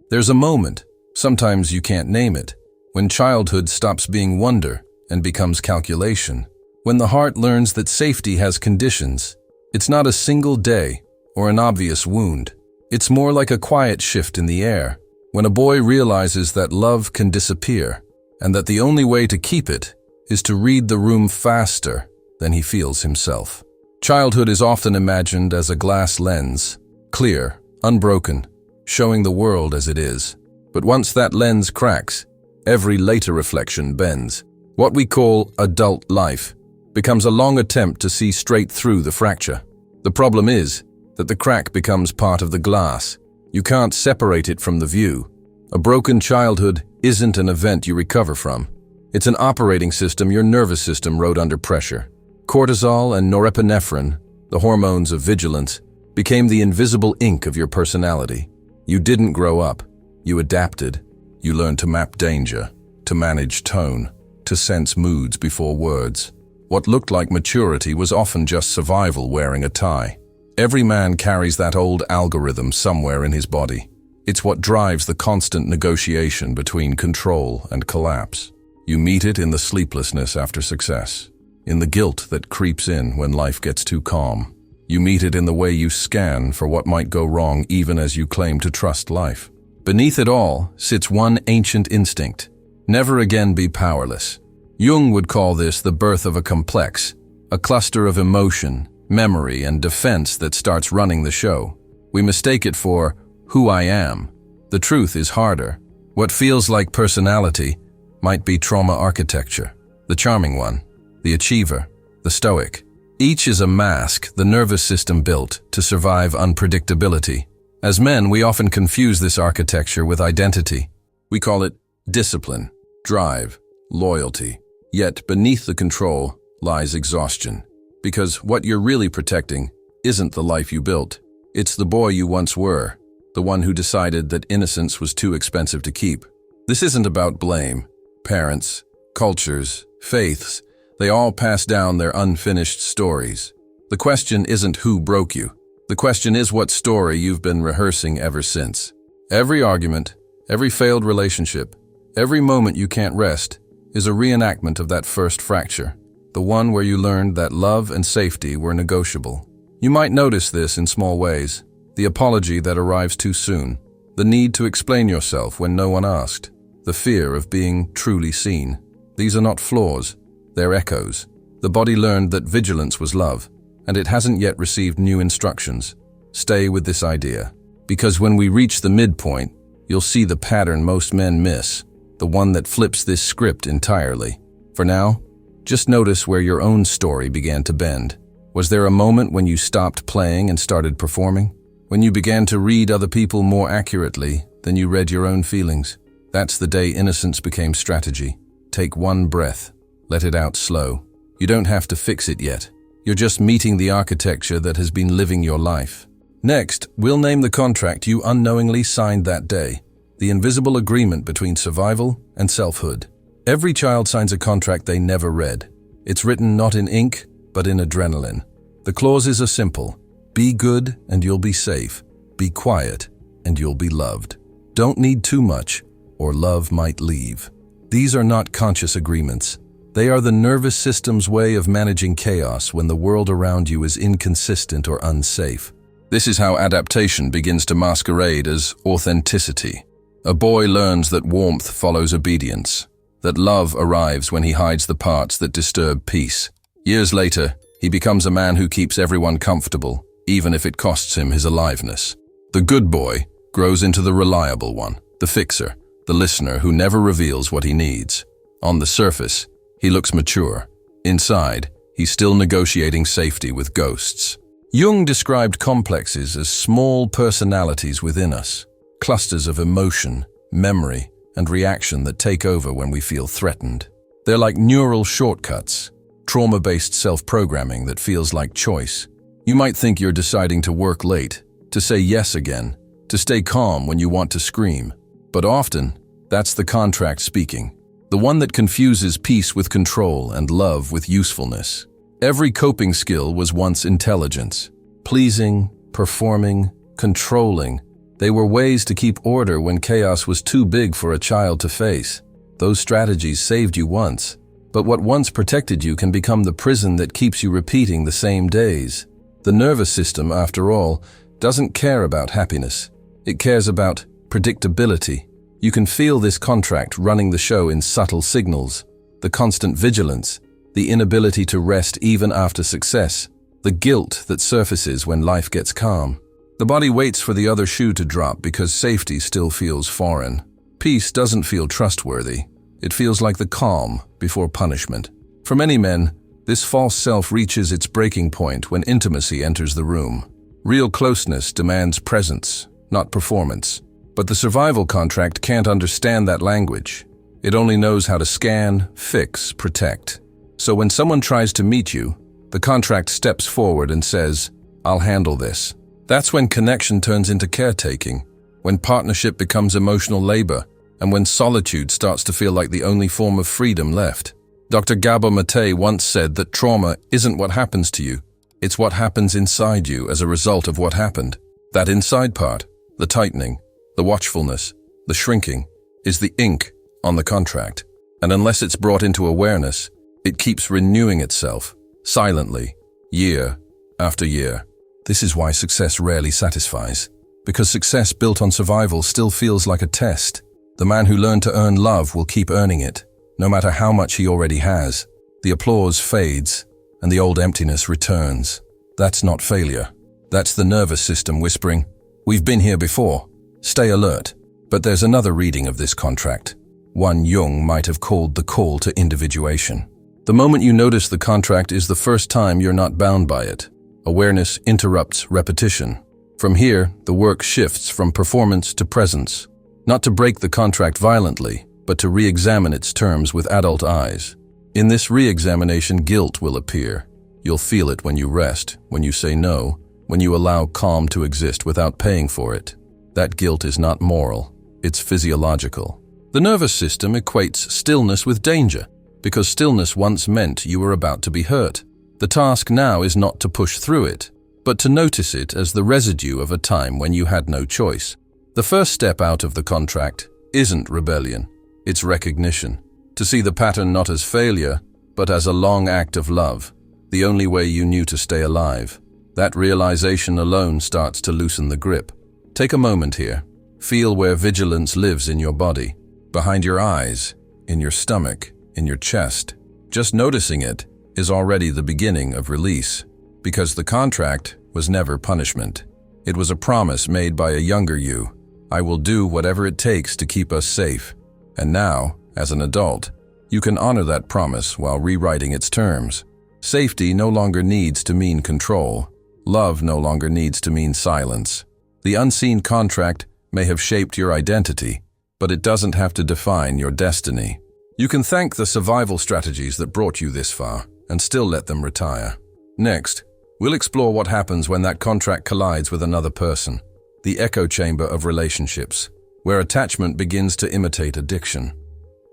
There's a moment, sometimes you can't name it, when childhood stops being wonder and becomes calculation. When the heart learns that safety has conditions, it's not a single day or an obvious wound. It's more like a quiet shift in the air, when a boy realizes that love can disappear, and that the only way to keep it is to read the room faster than he feels himself. Childhood is often imagined as a glass lens, clear, unbroken, showing the world as it is. But once that lens cracks, every later reflection bends. What we call adult life becomes a long attempt to see straight through the fracture. The problem is that the crack becomes part of the glass. You can't separate it from the view. A broken childhood isn't an event you recover from. It's an operating system your nervous system wrote under pressure. Cortisol and norepinephrine, the hormones of vigilance, became the invisible ink of your personality. You didn't grow up. You adapted. You learned to map danger, to manage tone, to sense moods before words. What looked like maturity was often just survival wearing a tie. Every man carries that old algorithm somewhere in his body. It's what drives the constant negotiation between control and collapse. You meet it in the sleeplessness after success, in the guilt that creeps in when life gets too calm. You meet it in the way you scan for what might go wrong even as you claim to trust life. Beneath it all sits one ancient instinct: never again be powerless. Jung would call this the birth of a complex, a cluster of emotion, memory, and defense that starts running the show. We mistake it for who I am. The truth is harder. What feels like personality might be trauma architecture. The charming one, the achiever, the stoic. Each is a mask the nervous system built to survive unpredictability. As men, we often confuse this architecture with identity. We call it discipline, drive, loyalty. Yet beneath the control lies exhaustion. Because what you're really protecting isn't the life you built. It's the boy you once were, the one who decided that innocence was too expensive to keep. This isn't about blame. Parents, cultures, faiths, they all pass down their unfinished stories. The question isn't who broke you. The question is what story you've been rehearsing ever since. Every argument, every failed relationship, every moment you can't rest is a reenactment of that first fracture, the one where you learned that love and safety were negotiable. You might notice this in small ways: the apology that arrives too soon, the need to explain yourself when no one asked, the fear of being truly seen. These are not flaws, they're echoes. The body learned that vigilance was love, and it hasn't yet received new instructions. Stay with this idea, because when we reach the midpoint, you'll see the pattern most men miss, the one that flips this script entirely. For now, just notice where your own story began to bend. Was there a moment when you stopped playing and started performing? When you began to read other people more accurately than you read your own feelings? That's the day innocence became strategy. Take one breath. Let it out slow. You don't have to fix it yet. You're just meeting the architecture that has been living your life. Next, we'll name the contract you unknowingly signed that day. The invisible agreement between survival and selfhood. Every child signs a contract they never read. It's written not in ink, but in adrenaline. The clauses are simple. Be good and you'll be safe. Be quiet and you'll be loved. Don't need too much, or love might leave. These are not conscious agreements. They are the nervous system's way of managing chaos when the world around you is inconsistent or unsafe. This is how adaptation begins to masquerade as authenticity. A boy learns that warmth follows obedience, that love arrives when he hides the parts that disturb peace. Years later, he becomes a man who keeps everyone comfortable, even if it costs him his aliveness. The good boy grows into the reliable one, the fixer, the listener who never reveals what he needs. On the surface, he looks mature. Inside, he's still negotiating safety with ghosts. Jung described complexes as small personalities within us, clusters of emotion, memory, and reaction that take over when we feel threatened. They're like neural shortcuts, trauma-based self-programming that feels like choice. You might think you're deciding to work late, to say yes again, to stay calm when you want to scream. But often, that's the contract speaking, the one that confuses peace with control and love with usefulness. Every coping skill was once intelligence. Pleasing, performing, controlling. They were ways to keep order when chaos was too big for a child to face. Those strategies saved you once, but what once protected you can become the prison that keeps you repeating the same days. The nervous system, after all, doesn't care about happiness. It cares about predictability. You can feel this contract running the show in subtle signals: the constant vigilance, the inability to rest even after success, the guilt that surfaces when life gets calm. The body waits for the other shoe to drop because safety still feels foreign. Peace doesn't feel trustworthy. It feels like the calm before punishment. For many men, this false self reaches its breaking point when intimacy enters the room. Real closeness demands presence, not performance. But the survival contract can't understand that language. It only knows how to scan, fix, protect. So when someone tries to meet you, the contract steps forward and says, "I'll handle this." That's when connection turns into caretaking, when partnership becomes emotional labor, and when solitude starts to feel like the only form of freedom left. Dr. Gabor Mate once said that trauma isn't what happens to you, it's what happens inside you as a result of what happened. That inside part, the tightening, the watchfulness, the shrinking, is the ink on the contract. And unless it's brought into awareness, it keeps renewing itself, silently, year after year. This is why success rarely satisfies. Because success built on survival still feels like a test. The man who learned to earn love will keep earning it, no matter how much he already has. The applause fades, and the old emptiness returns. That's not failure. That's the nervous system whispering, "We've been here before. Stay alert." But there's another reading of this contract, one Jung might have called the call to individuation. The moment you notice the contract is the first time you're not bound by it. Awareness interrupts repetition. From here, the work shifts from performance to presence, not to break the contract violently, but to re-examine its terms with adult eyes. In this re-examination, guilt will appear. You'll feel it when you rest, when you say no, when you allow calm to exist without paying for it. That guilt is not moral, it's physiological. The nervous system equates stillness with danger, because stillness once meant you were about to be hurt. The task now is not to push through it, but to notice it as the residue of a time when you had no choice. The first step out of the contract isn't rebellion, it's recognition. To see the pattern not as failure, but as a long act of love, the only way you knew to stay alive. That realization alone starts to loosen the grip. Take a moment here. Feel where vigilance lives in your body, behind your eyes, in your stomach, in your chest. Just noticing it is already the beginning of release, because the contract was never punishment. It was a promise made by a younger you. I will do whatever it takes to keep us safe. And now, as an adult, you can honor that promise while rewriting its terms. Safety no longer needs to mean control. Love no longer needs to mean silence. The unseen contract may have shaped your identity, but it doesn't have to define your destiny. You can thank the survival strategies that brought you this far, and still let them retire. Next, we'll explore what happens when that contract collides with another person, the echo chamber of relationships, where attachment begins to imitate addiction.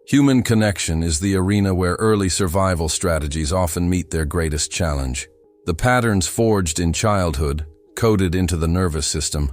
Human connection is the arena where early survival strategies often meet their greatest challenge. The patterns forged in childhood, coded into the nervous system,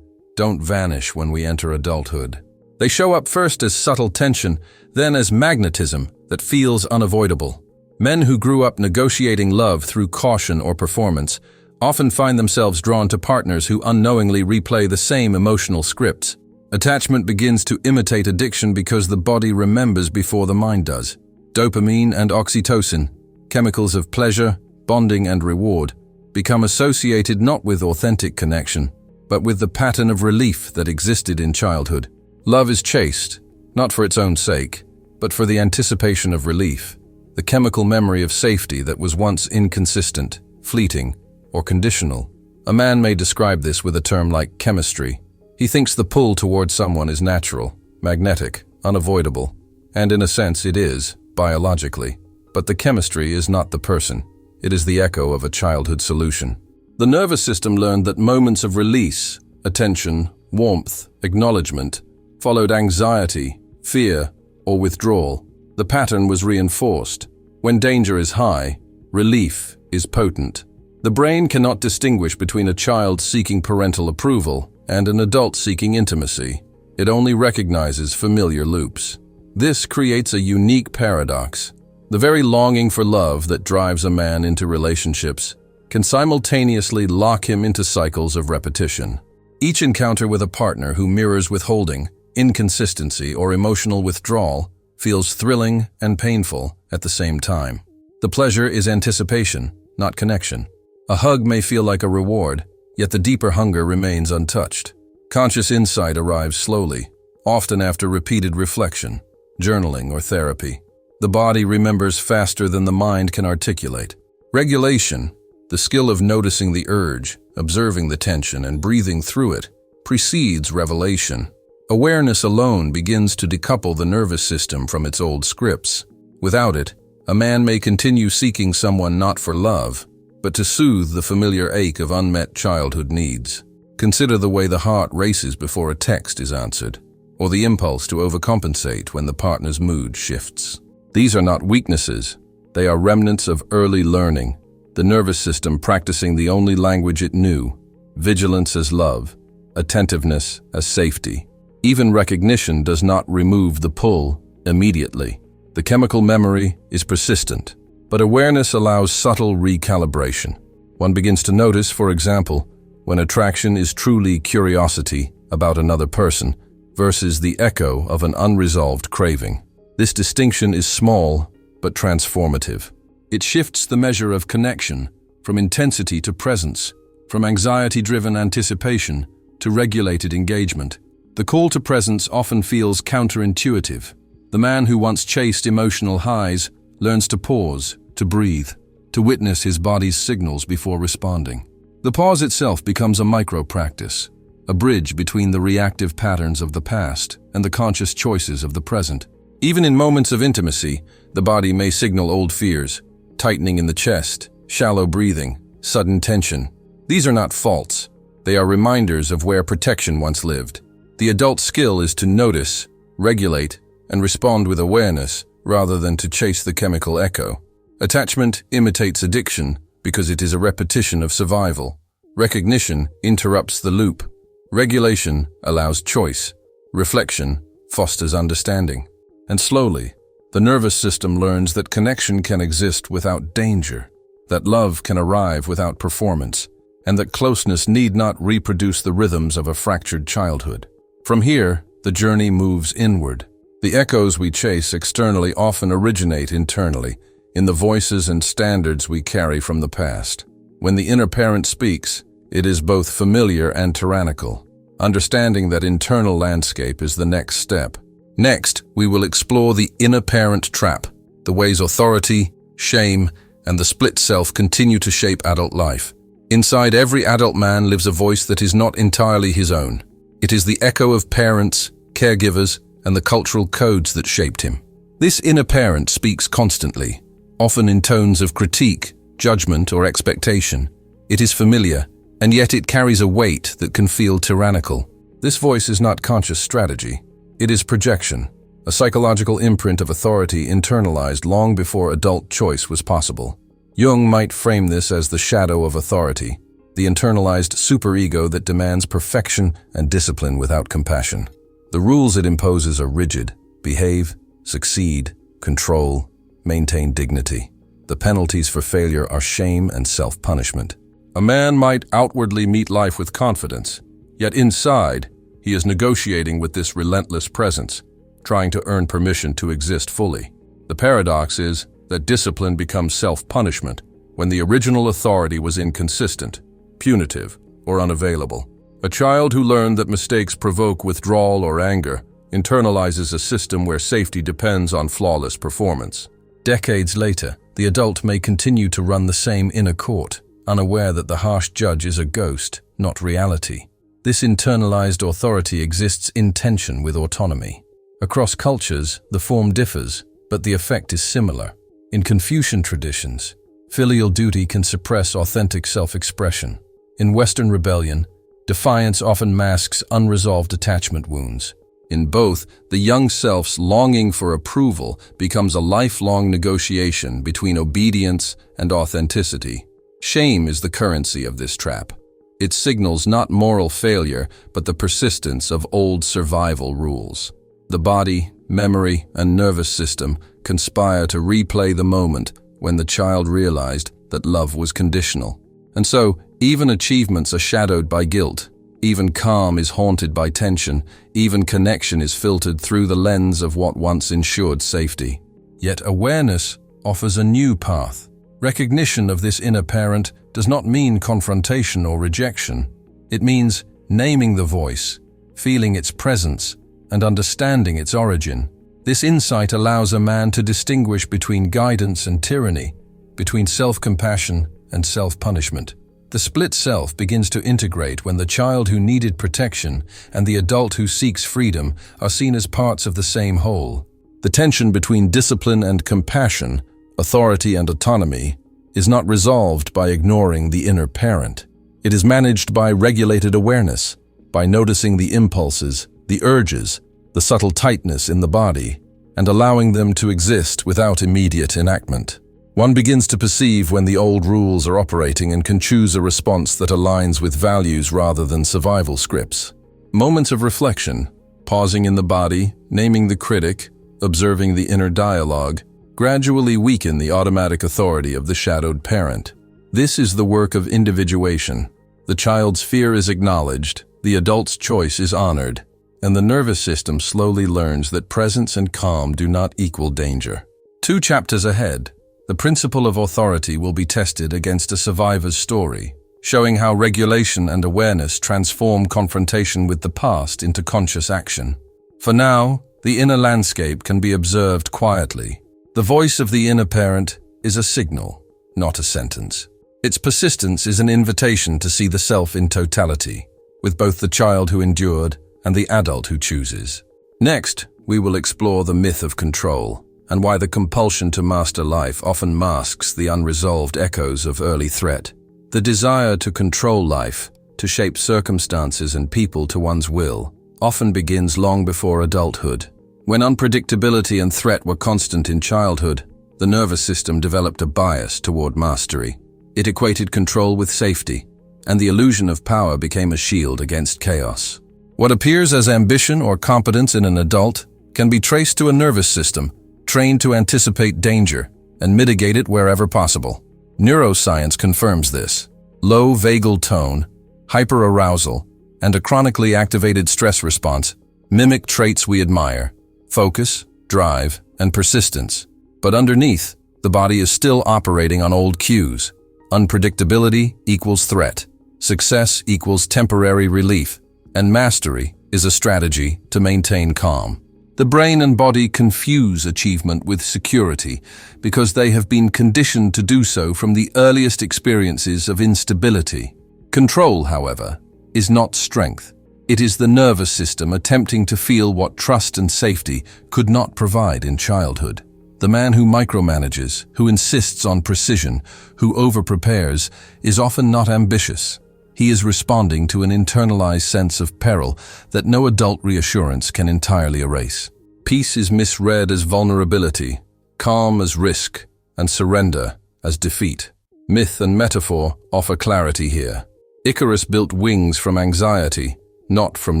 don't vanish when we enter adulthood. They show up first as subtle tension, then as magnetism that feels unavoidable. Men who grew up negotiating love through caution or performance often find themselves drawn to partners who unknowingly replay the same emotional scripts. Attachment begins to imitate addiction because the body remembers before the mind does. Dopamine and oxytocin, chemicals of pleasure, bonding, and reward, become associated not with authentic connection, but with the pattern of relief that existed in childhood. Love is chaste, not for its own sake, but for the anticipation of relief, the chemical memory of safety that was once inconsistent, fleeting, or conditional. A man may describe this with a term like chemistry. He thinks the pull towards someone is natural, magnetic, unavoidable, and in a sense it is, biologically. But the chemistry is not the person. It is the echo of a childhood solution. The nervous system learned that moments of release, attention, warmth, acknowledgement, followed anxiety, fear, or withdrawal. The pattern was reinforced. When danger is high, relief is potent. The brain cannot distinguish between a child seeking parental approval and an adult seeking intimacy, it only recognizes familiar loops. This creates a unique paradox. The very longing for love that drives a man into relationships can simultaneously lock him into cycles of repetition. Each encounter with a partner who mirrors withholding, inconsistency, or emotional withdrawal feels thrilling and painful at the same time. The pleasure is anticipation, not connection. A hug may feel like a reward, yet the deeper hunger remains untouched. Conscious insight arrives slowly, often after repeated reflection, journaling, or therapy. The body remembers faster than the mind can articulate. Regulation, the skill of noticing the urge, observing the tension, and breathing through it, precedes revelation. Awareness alone begins to decouple the nervous system from its old scripts. Without it, a man may continue seeking someone not for love, but to soothe the familiar ache of unmet childhood needs. Consider the way the heart races before a text is answered, or the impulse to overcompensate when the partner's mood shifts. These are not weaknesses, they are remnants of early learning, the nervous system practicing the only language it knew, vigilance as love, attentiveness as safety. Even recognition does not remove the pull immediately. The chemical memory is persistent, but awareness allows subtle recalibration. One begins to notice, for example, when attraction is truly curiosity about another person versus the echo of an unresolved craving. This distinction is small but transformative. It shifts the measure of connection from intensity to presence, from anxiety-driven anticipation to regulated engagement. The call to presence often feels counterintuitive. The man who once chased emotional highs learns to pause, to breathe, to witness his body's signals before responding. The pause itself becomes a micro-practice, a bridge between the reactive patterns of the past and the conscious choices of the present. Even in moments of intimacy, the body may signal old fears, tightening in the chest, shallow breathing, sudden tension. These are not faults. They are reminders of where protection once lived. The adult skill is to notice, regulate, and respond with awareness rather than to chase the chemical echo. Attachment imitates addiction because it is a repetition of survival. Recognition interrupts the loop. Regulation allows choice. Reflection fosters understanding. And slowly, the nervous system learns that connection can exist without danger, that love can arrive without performance, and that closeness need not reproduce the rhythms of a fractured childhood. From here, the journey moves inward. The echoes we chase externally often originate internally, in the voices and standards we carry from the past. When the inner parent speaks, it is both familiar and tyrannical. Understanding that internal landscape is the next step. Next, we will explore the inner parent trap, the ways authority, shame, and the split self continue to shape adult life. Inside every adult man lives a voice that is not entirely his own. It is the echo of parents, caregivers, and the cultural codes that shaped him. This inner parent speaks constantly, often in tones of critique, judgment, or expectation. It is familiar, and yet it carries a weight that can feel tyrannical. This voice is not conscious strategy. It is projection, a psychological imprint of authority internalized long before adult choice was possible. Jung might frame this as the shadow of authority, the internalized superego that demands perfection and discipline without compassion. The rules it imposes are rigid: behave, succeed, control, maintain dignity. The penalties for failure are shame and self-punishment. A man might outwardly meet life with confidence, yet inside, he is negotiating with this relentless presence, trying to earn permission to exist fully. The paradox is that discipline becomes self-punishment when the original authority was inconsistent, punitive, or unavailable. A child who learned that mistakes provoke withdrawal or anger internalizes a system where safety depends on flawless performance. Decades later, the adult may continue to run the same inner court, unaware that the harsh judge is a ghost, not reality. This internalized authority exists in tension with autonomy. Across cultures, the form differs, but the effect is similar. In Confucian traditions, filial duty can suppress authentic self-expression. In Western rebellion, defiance often masks unresolved attachment wounds. In both, the young self's longing for approval becomes a lifelong negotiation between obedience and authenticity. Shame is the currency of this trap. It signals not moral failure, but the persistence of old survival rules. The body, memory, and nervous system conspire to replay the moment when the child realized that love was conditional. And so, even achievements are shadowed by guilt. Even calm is haunted by tension. Even connection is filtered through the lens of what once ensured safety. Yet awareness offers a new path. Recognition of this inner parent does not mean confrontation or rejection. It means naming the voice, feeling its presence, and understanding its origin. This insight allows a man to distinguish between guidance and tyranny, between self-compassion and self-punishment. The split self begins to integrate when the child who needed protection and the adult who seeks freedom are seen as parts of the same whole. The tension between discipline and compassion, authority and autonomy, is not resolved by ignoring the inner parent. It is managed by regulated awareness, by noticing the impulses, the urges, the subtle tightness in the body, and allowing them to exist without immediate enactment. One begins to perceive when the old rules are operating and can choose a response that aligns with values rather than survival scripts. Moments of reflection, pausing in the body, naming the critic, observing the inner dialogue, gradually weaken the automatic authority of the shadowed parent. This is the work of individuation. The child's fear is acknowledged, the adult's choice is honored, and the nervous system slowly learns that presence and calm do not equal danger. 2 chapters ahead, the principle of authority will be tested against a survivor's story, showing how regulation and awareness transform confrontation with the past into conscious action. For now, the inner landscape can be observed quietly. The voice of the inner parent is a signal, not a sentence. Its persistence is an invitation to see the self in totality, with both the child who endured and the adult who chooses. Next, we will explore the myth of control and why the compulsion to master life often masks the unresolved echoes of early threat. The desire to control life, to shape circumstances and people to one's will, often begins long before adulthood. When unpredictability and threat were constant in childhood, the nervous system developed a bias toward mastery. It equated control with safety, and the illusion of power became a shield against chaos. What appears as ambition or competence in an adult can be traced to a nervous system trained to anticipate danger and mitigate it wherever possible. Neuroscience confirms this. Low vagal tone, hyperarousal, and a chronically activated stress response mimic traits we admire: focus, drive, and persistence. But underneath, the body is still operating on old cues. Unpredictability equals threat. Success equals temporary relief. And mastery is a strategy to maintain calm. The brain and body confuse achievement with security because they have been conditioned to do so from the earliest experiences of instability. Control, however, is not strength. It is the nervous system attempting to feel what trust and safety could not provide in childhood. The man who micromanages, who insists on precision, who overprepares, is often not ambitious. He is responding to an internalized sense of peril that no adult reassurance can entirely erase. Peace is misread as vulnerability, calm as risk, and surrender as defeat. Myth and metaphor offer clarity here. Icarus built wings from anxiety, not from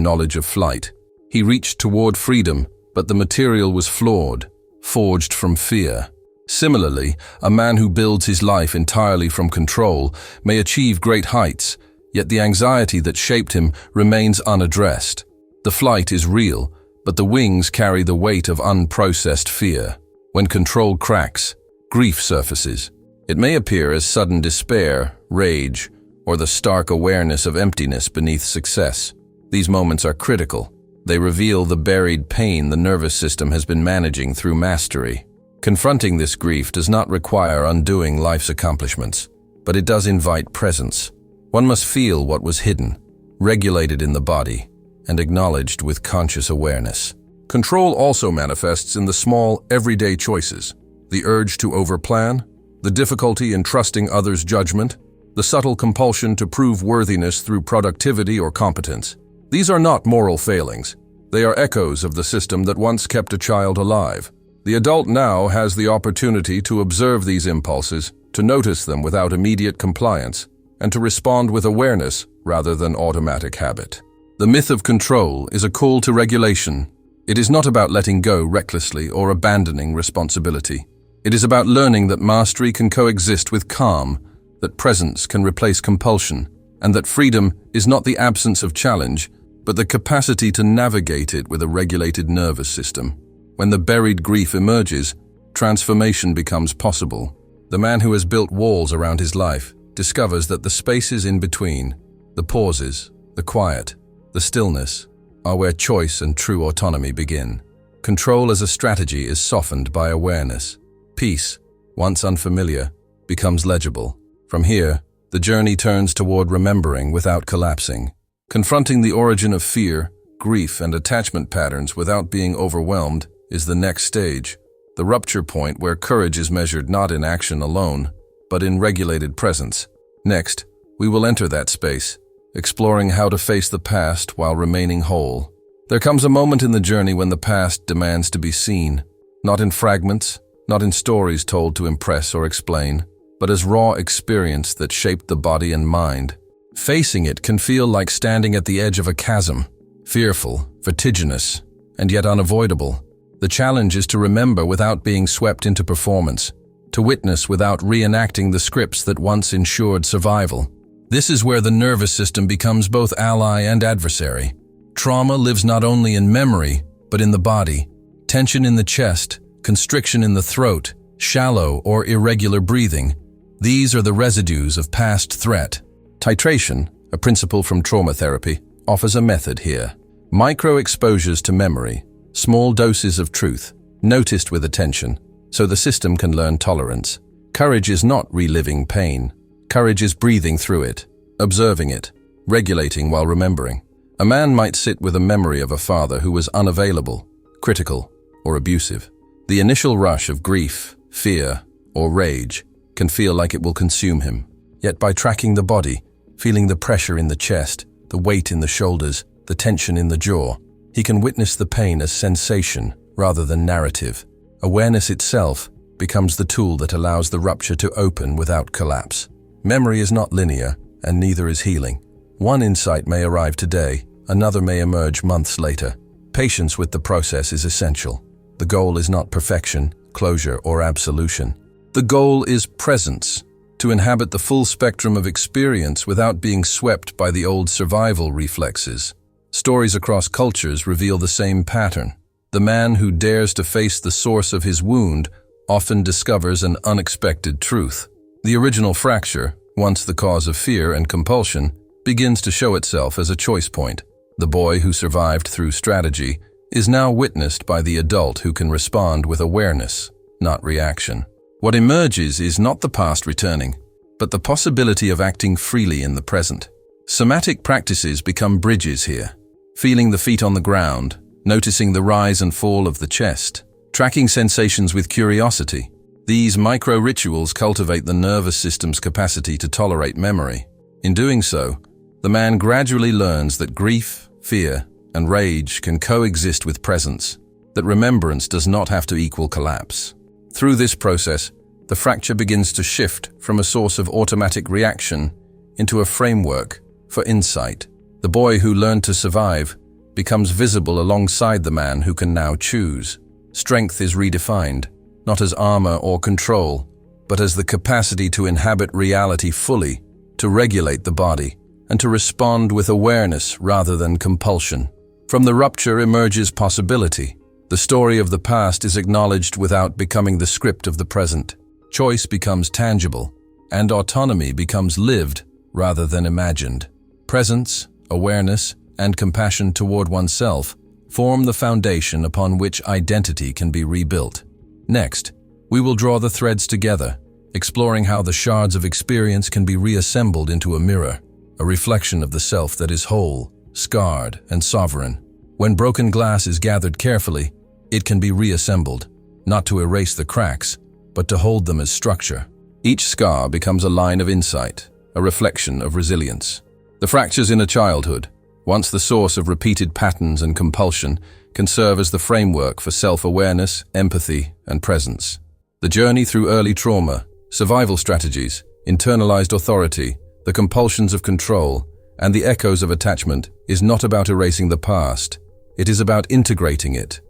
knowledge of flight. He reached toward freedom, but the material was flawed, forged from fear. Similarly, a man who builds his life entirely from control may achieve great heights, yet the anxiety that shaped him remains unaddressed. The flight is real, but the wings carry the weight of unprocessed fear. When control cracks, grief surfaces. It may appear as sudden despair, rage, or the stark awareness of emptiness beneath success. These moments are critical. They reveal the buried pain the nervous system has been managing through mastery. Confronting this grief does not require undoing life's accomplishments, but it does invite presence. One must feel what was hidden, regulated in the body, and acknowledged with conscious awareness. Control also manifests in the small, everyday choices. The urge to overplan, the difficulty in trusting others' judgment, the subtle compulsion to prove worthiness through productivity or competence. These are not moral failings. They are echoes of the system that once kept a child alive. The adult now has the opportunity to observe these impulses, to notice them without immediate compliance, and to respond with awareness rather than automatic habit. The myth of control is a call to regulation. It is not about letting go recklessly or abandoning responsibility. It is about learning that mastery can coexist with calm, that presence can replace compulsion, and that freedom is not the absence of challenge, but the capacity to navigate it with a regulated nervous system. When the buried grief emerges, transformation becomes possible. The man who has built walls around his life discovers that the spaces in between, the pauses, the quiet, the stillness, are where choice and true autonomy begin. Control as a strategy is softened by awareness. Peace, once unfamiliar, becomes legible. From here, the journey turns toward remembering without collapsing. Confronting the origin of fear, grief, and attachment patterns without being overwhelmed is the next stage, the rupture point where courage is measured not in action alone, but in regulated presence. Next, we will enter that space, exploring how to face the past while remaining whole. There comes a moment in the journey when the past demands to be seen, not in fragments, not in stories told to impress or explain, but as raw experience that shaped the body and mind. Facing it can feel like standing at the edge of a chasm, fearful, vertiginous, and yet unavoidable. The challenge is to remember without being swept into performance, to witness without reenacting the scripts that once ensured survival. This is where the nervous system becomes both ally and adversary. Trauma lives not only in memory, but in the body. Tension in the chest, constriction in the throat, shallow or irregular breathing. These are the residues of past threat. Titration, a principle from trauma therapy, offers a method here. Micro-exposures to memory, small doses of truth, noticed with attention, so the system can learn tolerance. Courage is not reliving pain. Courage is breathing through it, observing it, regulating while remembering. A man might sit with a memory of a father who was unavailable, critical, or abusive. The initial rush of grief, fear, or rage can feel like it will consume him. Yet by tracking the body, feeling the pressure in the chest, the weight in the shoulders, the tension in the jaw, he can witness the pain as sensation rather than narrative. Awareness itself becomes the tool that allows the rupture to open without collapse. Memory is not linear, and neither is healing. One insight may arrive today, another may emerge months later. Patience with the process is essential. The goal is not perfection, closure, or absolution. The goal is presence, to inhabit the full spectrum of experience without being swept by the old survival reflexes. Stories across cultures reveal the same pattern. The man who dares to face the source of his wound often discovers an unexpected truth. The original fracture, once the cause of fear and compulsion, begins to show itself as a choice point. The boy who survived through strategy is now witnessed by the adult who can respond with awareness, not reaction. What emerges is not the past returning, but the possibility of acting freely in the present. Somatic practices become bridges here. Feeling the feet on the ground, noticing the rise and fall of the chest, tracking sensations with curiosity. These micro-rituals cultivate the nervous system's capacity to tolerate memory. In doing so, the man gradually learns that grief, fear, and rage can coexist with presence, that remembrance does not have to equal collapse. Through this process, the fracture begins to shift from a source of automatic reaction into a framework for insight. The boy who learned to survive becomes visible alongside the man who can now choose. Strength is redefined, not as armor or control, but as the capacity to inhabit reality fully, to regulate the body, and to respond with awareness rather than compulsion. From the rupture emerges possibility. The story of the past is acknowledged without becoming the script of the present. Choice becomes tangible, and autonomy becomes lived rather than imagined. Presence, awareness, and compassion toward oneself form the foundation upon which identity can be rebuilt. Next, we will draw the threads together, exploring how the shards of experience can be reassembled into a mirror, a reflection of the self that is whole, scarred, and sovereign. When broken glass is gathered carefully, it can be reassembled, not to erase the cracks, but to hold them as structure. Each scar becomes a line of insight, a reflection of resilience. The fractures in a childhood, once the source of repeated patterns and compulsion, can serve as the framework for self-awareness, empathy, and presence. The journey through early trauma, survival strategies, internalized authority, the compulsions of control, and the echoes of attachment is not about erasing the past. It is about integrating it.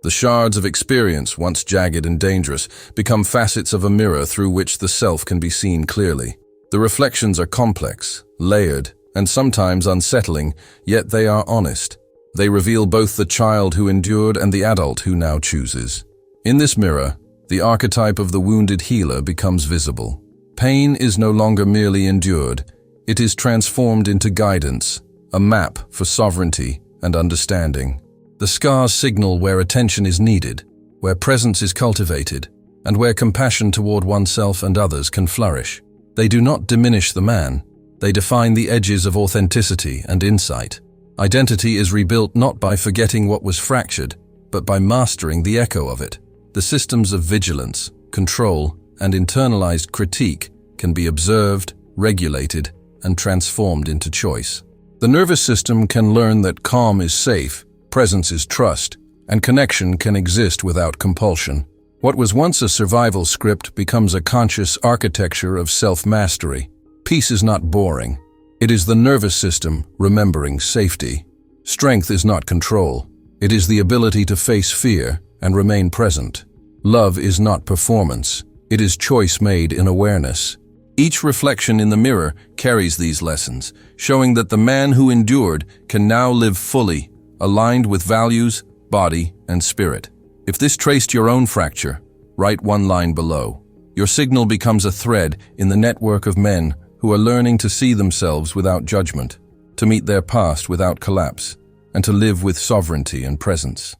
The shards of experience, once jagged and dangerous, become facets of a mirror through which the self can be seen clearly. The reflections are complex, layered, and sometimes unsettling, yet they are honest. They reveal both the child who endured and the adult who now chooses. In this mirror, the archetype of the wounded healer becomes visible. Pain is no longer merely endured, it is transformed into guidance, a map for sovereignty and understanding. The scars signal where attention is needed, where presence is cultivated, and where compassion toward oneself and others can flourish. They do not diminish the man, they define the edges of authenticity and insight. Identity is rebuilt not by forgetting what was fractured, but by mastering the echo of it. The systems of vigilance, control, and internalized critique can be observed, regulated, and transformed into choice. The nervous system can learn that calm is safe, presence is trust, and connection can exist without compulsion. What was once a survival script becomes a conscious architecture of self-mastery. Peace is not boring. It is the nervous system remembering safety. Strength is not control. It is the ability to face fear and remain present. Love is not performance. It is choice made in awareness. Each reflection in the mirror carries these lessons, showing that the man who endured can now live fully, aligned with values, body, and spirit. If this traced your own fracture, write one line below. Your signal becomes a thread in the network of men who are learning to see themselves without judgment, to meet their past without collapse, and to live with sovereignty and presence.